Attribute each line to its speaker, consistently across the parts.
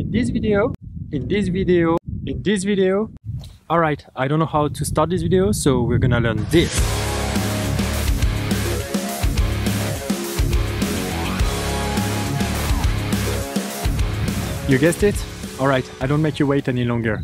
Speaker 1: in this video. Alright, I don't know how to start this video, so we're gonna learn this. You guessed it? Alright, I don't make you wait any longer.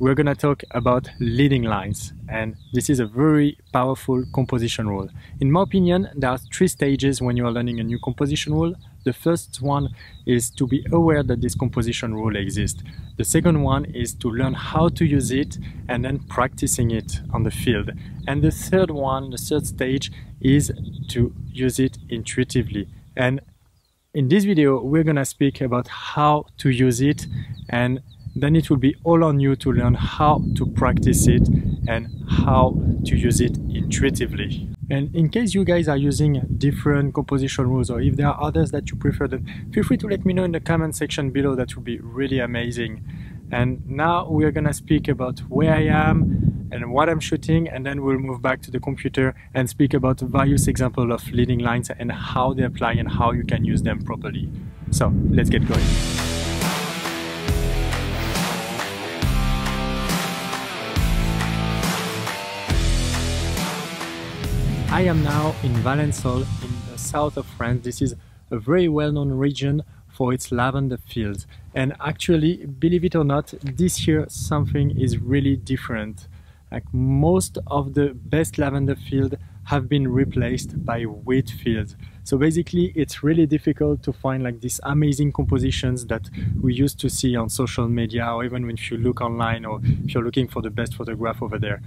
Speaker 1: We're gonna talk about leading lines, and this is a very powerful composition rule. In my opinion, there are 3 stages when you are learning a new composition rule. The first one is to be aware that this composition rule exists. The second one is to learn how to use it and then practicing it on the field. And the third stage is to use it intuitively. And in this video, we're gonna speak about how to use it, and then it will be all on you to learn how to practice it and how to use it intuitively. And in case you guys are using different composition rules, or if there are others that you prefer, then feel free to let me know in the comment section below. That would be really amazing. And now we're gonna speak about where I am and what I'm shooting, and then we'll move back to the computer and speak about various examples of leading lines and how they apply and how you can use them properly. So let's get going. I am now in Valence in the south of France. This is a very well-known region for its lavender fields. And actually, believe it or not, this year something is really different. Like, most of the best lavender fields have been replaced by wheat fields. So basically, it's really difficult to find like these amazing compositions that we used to see on social media, or even if you look online, or if you're looking for the best photograph over there.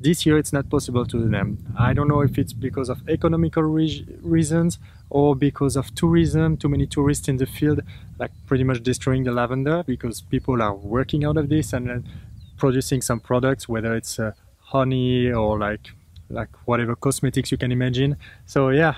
Speaker 1: This year it's not possible to do them. I don't know if it's because of economical reasons or because of tourism, too many tourists in the field, like pretty much destroying the lavender, because people are working out of this and then producing some products, whether it's honey or like whatever cosmetics you can imagine. So yeah,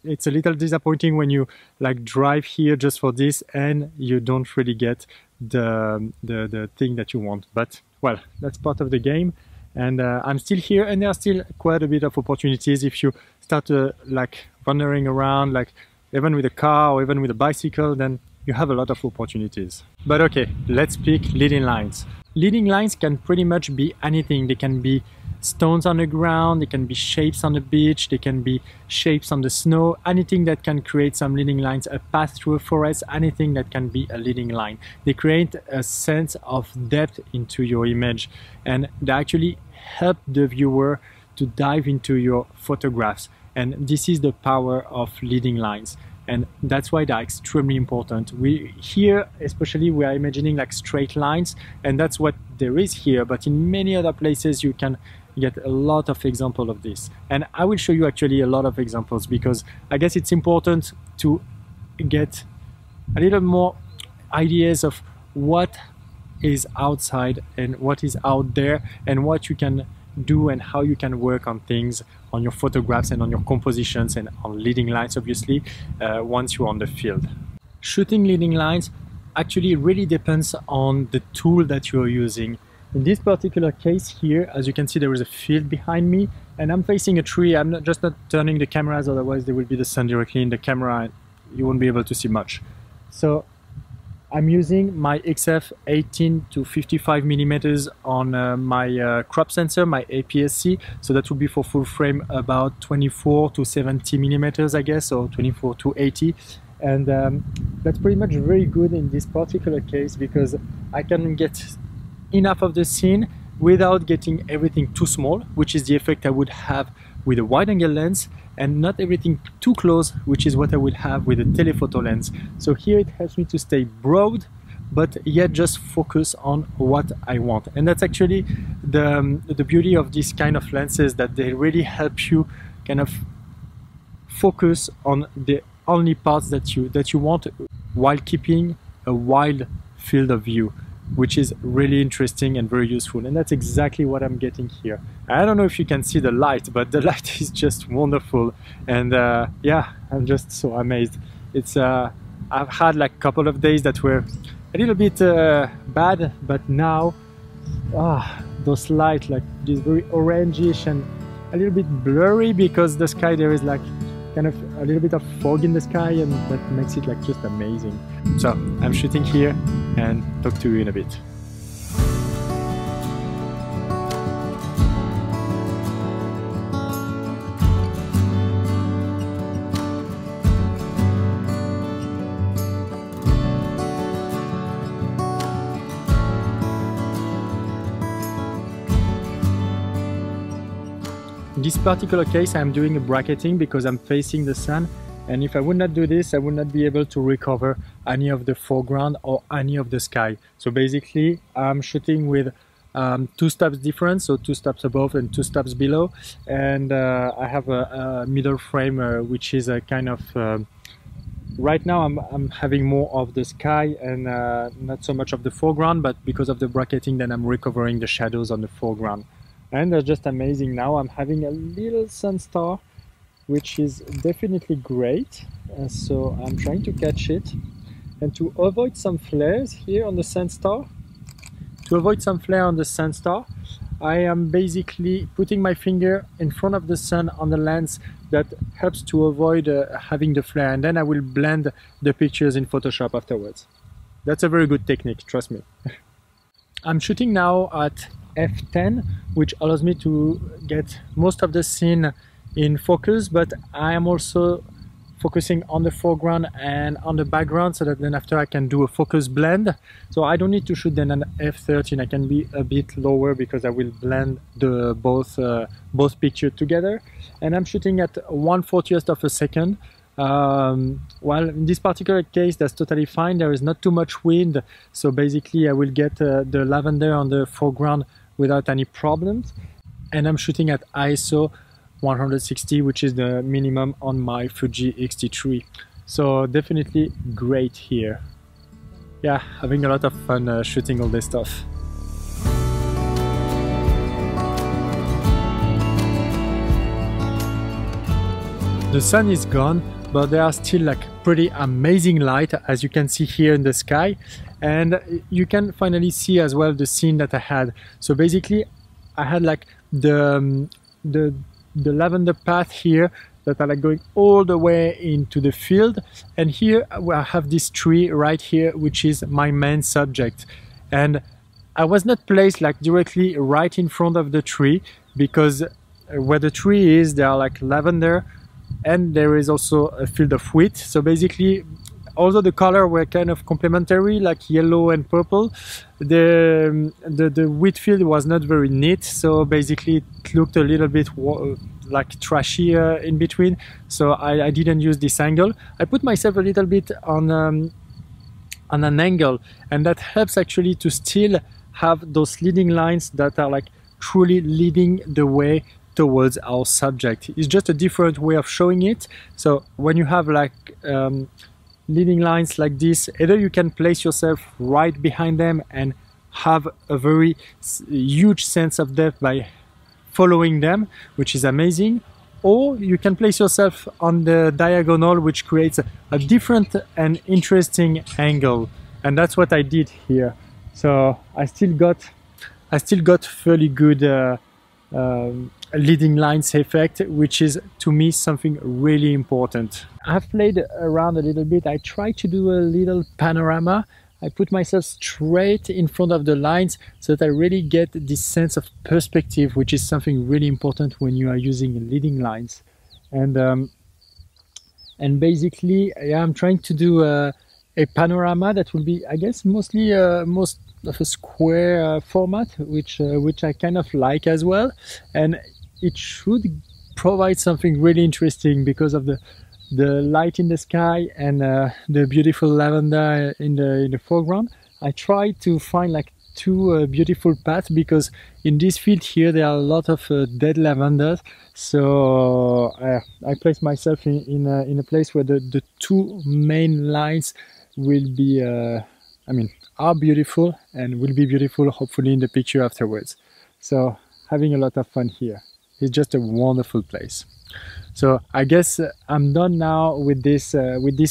Speaker 1: it's a little disappointing when you like drive here just for this and you don't really get the thing that you want. But well, that's part of the game. And I'm still here, and there are still quite a bit of opportunities if you start like wandering around, like even with a car or even with a bicycle, then you have a lot of opportunities. But okay, let's pick leading lines. Leading lines can pretty much be anything. They can be stones on the ground, they can be shapes on the beach, they can be shapes on the snow, anything that can create some leading lines, a path through a forest, anything that can be a leading line. They create a sense of depth into your image, and they actually help the viewer to dive into your photographs. And this is the power of leading lines, and that's why they're extremely important. We here especially, we are imagining like straight lines, and that's what there is here, but in many other places you can get a lot of examples of this, and I will show you actually a lot of examples, because I guess it's important to get a little more ideas of what is outside and what is out there, and what you can do and how you can work on things, on your photographs and on your compositions and on leading lines, obviously, once you're on the field. Shooting leading lines actually really depends on the tool that you're using. In this particular case here, as you can see, there is a field behind me and I'm facing a tree. I'm not turning the cameras, otherwise there will be the sun directly in the camera and you won't be able to see much. So I'm using my XF 18 to 55 millimeters on my crop sensor, my APS-C. So that would be for full frame about 24 to 70 millimeters, I guess, or 24 to 80. And that's pretty much very good in this particular case, because I can get enough of the scene without getting everything too small, which is the effect I would have with a wide angle lens, and not everything too close, which is what I would have with a telephoto lens. So here it helps me to stay broad, but yet just focus on what I want. And that's actually the beauty of these kind of lenses, that they really help you kind of focus on the only parts that you want, while keeping a wide field of view, which is really interesting and very useful. And that's exactly what I'm getting here. I don't know if you can see the light, but the light is just wonderful. And yeah, I'm just so amazed. It's I've had like a couple of days that were a little bit bad, but now those lights, like this very orangish and a little bit blurry, because the sky there is like kind of a little bit of fog in the sky, and that makes it like just amazing. So I'm shooting here and talk to you in a bit. In this particular case, I'm doing a bracketing because I'm facing the sun, and if I would not do this, I would not be able to recover any of the foreground or any of the sky. So basically, I'm shooting with 2 steps difference, so 2 steps above and 2 steps below, and I have a middle frame which is a kind of right now I'm having more of the sky and not so much of the foreground, but because of the bracketing, then I'm recovering the shadows on the foreground. And they're just amazing. Now I'm having a little sun star, which is definitely great. So I'm trying to catch it. And to avoid some flares here on the sun star, I am basically putting my finger in front of the sun on the lens. That helps to avoid having the flare. And then I will blend the pictures in Photoshop afterwards. That's a very good technique, trust me. I'm shooting now at f10, which allows me to get most of the scene in focus, but I am also focusing on the foreground and on the background, so that then after I can do a focus blend. So I don't need to shoot then an f13, I can be a bit lower because I will blend the both pictures together. And I'm shooting at 1/40th of a second. Well, in this particular case, that's totally fine. There is not too much wind, so basically I will get the lavender on the foreground without any problems. And I'm shooting at ISO 160, which is the minimum on my Fuji X-T3. So definitely great here. Yeah, having a lot of fun shooting all this stuff. The sun is gone, but there are still like pretty amazing light, as you can see here in the sky, and you can finally see as well the scene that I had. So basically I had like the lavender path here that are like going all the way into the field, and here I have this tree right here, which is my main subject. And I was not placed like directly right in front of the tree, because where the tree is, there are like lavender, and there is also a field of wheat. So basically, although the color were kind of complementary, like yellow and purple, the wheat field was not very neat. So basically it looked a little bit like trashy in between. So I didn't use this angle. I put myself a little bit on an angle, and that helps actually to still have those leading lines that are like truly leading the way towards our subject. It's just a different way of showing it. So when you have like leading lines like this, either you can place yourself right behind them and have a very huge sense of depth by following them, which is amazing, or you can place yourself on the diagonal, which creates a different and interesting angle. And that's what I did here. So I still got fairly good leading lines effect, which is to me something really important. I've played around a little bit. I tried to do a little panorama. I put myself straight in front of the lines so that I really get this sense of perspective, which is something really important when you are using leading lines. And basically, yeah, I'm trying to do a panorama that will be, I guess, mostly most of a square format, which I kind of like as well. And it should provide something really interesting because of the light in the sky and the beautiful lavender in the foreground. I tried to find like two beautiful paths, because in this field here there are a lot of dead lavenders. So I placed myself in a place where the two main lines will be are beautiful and will be beautiful hopefully in the picture afterwards. So having a lot of fun here. It's just a wonderful place. So I guess I'm done now with this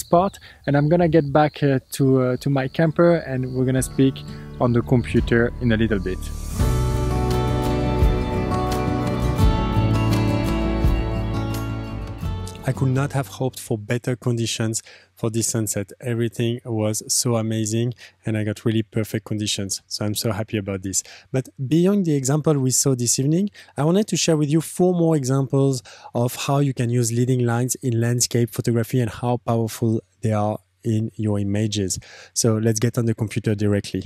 Speaker 1: part, and I'm gonna get back to my camper, and we're gonna speak on the computer in a little bit. I could not have hoped for better conditions for this sunset. Everything was so amazing and I got really perfect conditions. So I'm so happy about this. But beyond the example we saw this evening, I wanted to share with you 4 more examples of how you can use leading lines in landscape photography and how powerful they are in your images. So let's get on the computer directly.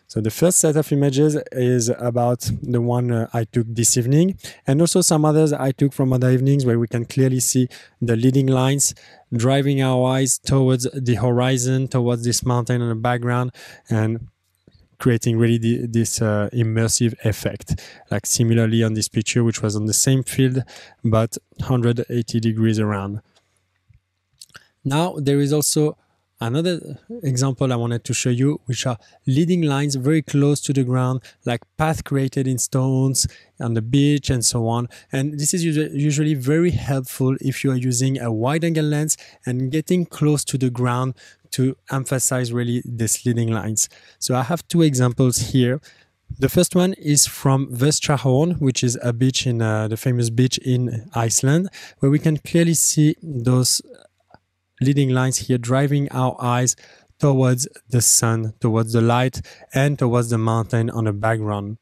Speaker 1: So the first set of images is about the one I took this evening, and also some others I took from other evenings where we can clearly see the leading lines driving our eyes towards the horizon, towards this mountain in the background, and creating really this immersive effect. Like similarly on this picture, which was on the same field, but 180 degrees around. Now there is also another example I wanted to show you, which are leading lines very close to the ground, like path created in stones on the beach and so on. And this is usually very helpful if you are using a wide angle lens and getting close to the ground to emphasize really these leading lines. So I have 2 examples here. The first one is from Vestrahorn, which is a beach in the famous beach in Iceland, where we can clearly see those leading lines here driving our eyes towards the sun, towards the light, and towards the mountain on the background.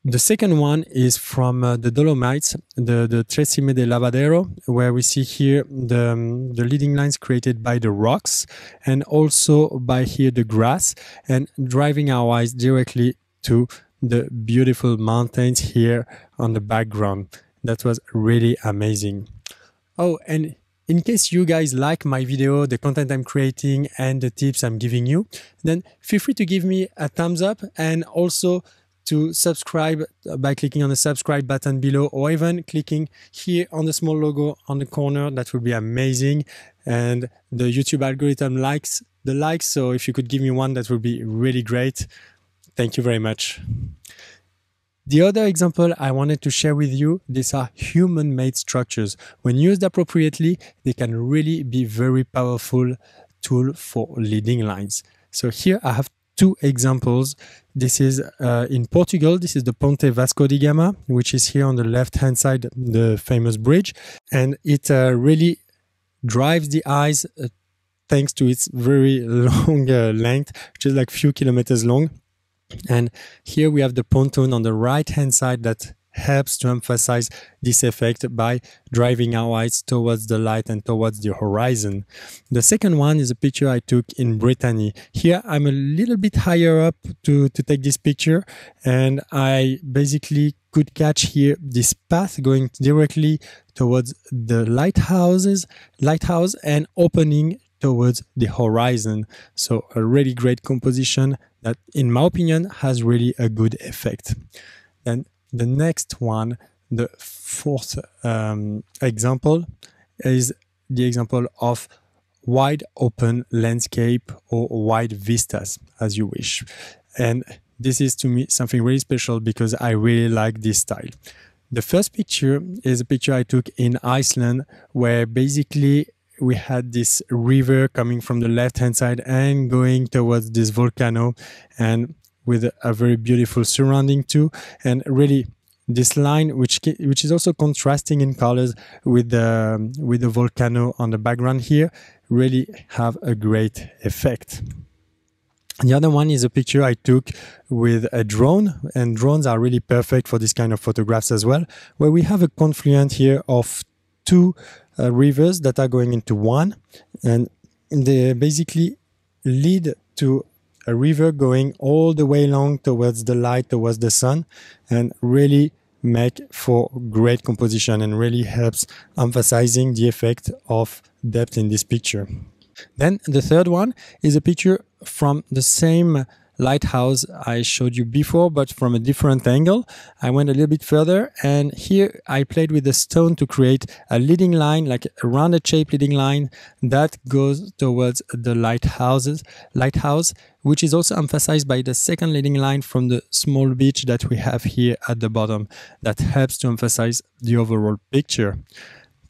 Speaker 1: The second one is from the Dolomites, the Trecime de Lavadero, where we see here the leading lines created by the rocks and also by here the grass, and driving our eyes directly to the beautiful mountains here on the background. That was really amazing. Oh, and in case you guys like my video, the content I'm creating and the tips I'm giving you, then feel free to give me a thumbs up and also to subscribe by clicking on the subscribe button below, or even clicking here on the small logo on the corner. That would be amazing. And the YouTube algorithm likes the likes, so if you could give me one, that would be really great. Thank you very much. The other example I wanted to share with you, these are human-made structures. When used appropriately, they can really be very powerful tool for leading lines. So here I have 2 examples. This is in Portugal. This is the Ponte Vasco da Gama, which is here on the left-hand side, the famous bridge. And it really drives the eyes thanks to its very long length, which is like few kilometers long. And here we have the pontoon on the right-hand side that helps to emphasize this effect by driving our eyes towards the light and towards the horizon. The second one is a picture I took in Brittany. Here I'm a little bit higher up to take this picture, and I basically could catch here this path going directly towards the lighthouse and opening towards the horizon. So a really great composition that, in my opinion, has really a good effect. And the next one, the 4th example, is the example of wide open landscape or wide vistas, as you wish. And this is to me something really special because I really like this style. The first picture is a picture I took in Iceland, where basically we had this river coming from the left-hand side and going towards this volcano, and with a very beautiful surrounding too. And really this line, which is also contrasting in colors with the volcano on the background here, really have a great effect. The other one is a picture I took with a drone, and drones are really perfect for this kind of photographs as well, where we have a confluence here of 2 rivers that are going into one, and they basically lead to a river going all the way along towards the light, towards the sun, and really make for great composition and really helps emphasizing the effect of depth in this picture. Then the third one is a picture from the same lighthouse I showed you before, but from a different angle. I went a little bit further, and here I played with the stone to create a leading line, like a rounded shaped leading line that goes towards the lighthouse, which is also emphasized by the second leading line from the small beach that we have here at the bottom, that helps to emphasize the overall picture.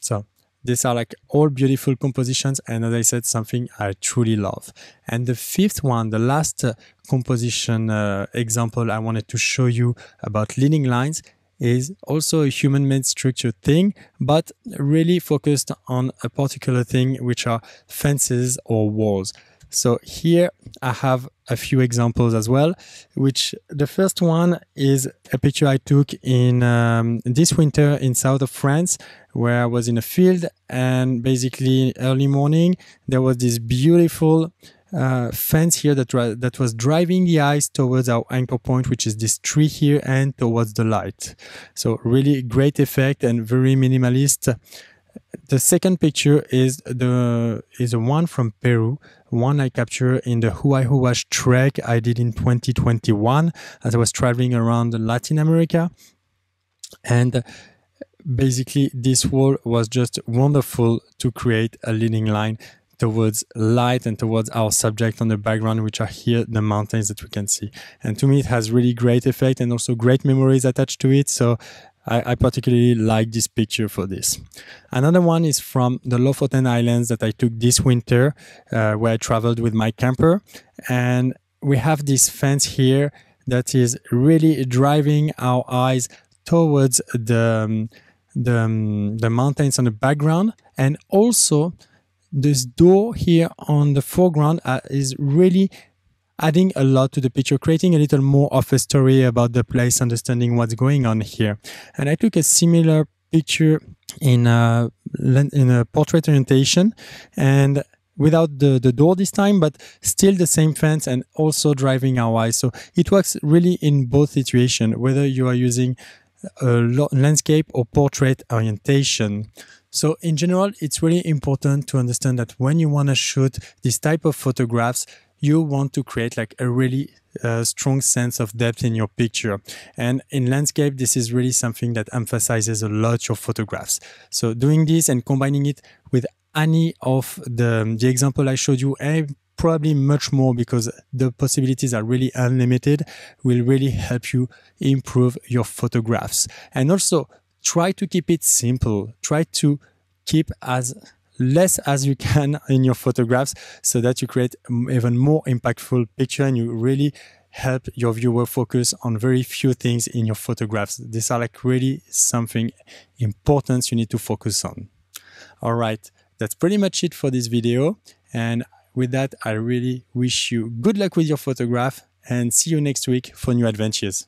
Speaker 1: So these are like all beautiful compositions, and as I said, something I truly love. And the 5th one, the last composition example I wanted to show you about leading lines, is also a human-made structure thing, but really focused on a particular thing, which are fences or walls. So here I have a few examples as well, which the first one is a picture I took in this winter in south of France, where I was in a field, and basically early morning there was this beautiful fence here that was driving the eyes towards our anchor point, which is this tree here, and towards the light. So really great effect and very minimalist. The second picture is the one from Peru, one I captured in the Huayhuash trek I did in 2021 as I was traveling around Latin America. And basically this wall was just wonderful to create a leading line towards light and towards our subject on the background, which are here the mountains that we can see. And to me it has really great effect and also great memories attached to it. So I particularly like this picture for this. Another one is from the Lofoten Islands that I took this winter, where I traveled with my camper. And we have this fence here that is really driving our eyes towards the mountains on the background. And also this door here on the foreground is really adding a lot to the picture, creating a little more of a story about the place, understanding what's going on here. And I took a similar picture in a portrait orientation, and without the door this time, but still the same fence and also driving our eyes. So it works really in both situations, whether you are using a landscape or portrait orientation. So in general, it's really important to understand that when you want to shoot this type of photographs, you want to create like a really strong sense of depth in your picture. And in landscape, this is really something that emphasizes a lot your photographs. So doing this and combining it with any of the example I showed you, and probably much more because the possibilities are really unlimited, will really help you improve your photographs. And also try to keep it simple. Try to keep as less as you can in your photographs so that you create even more impactful picture and you really help your viewer focus on very few things in your photographs. These are like really something important you need to focus on. All right, that's pretty much it for this video. And with that, I really wish you good luck with your photograph and see you next week for new adventures.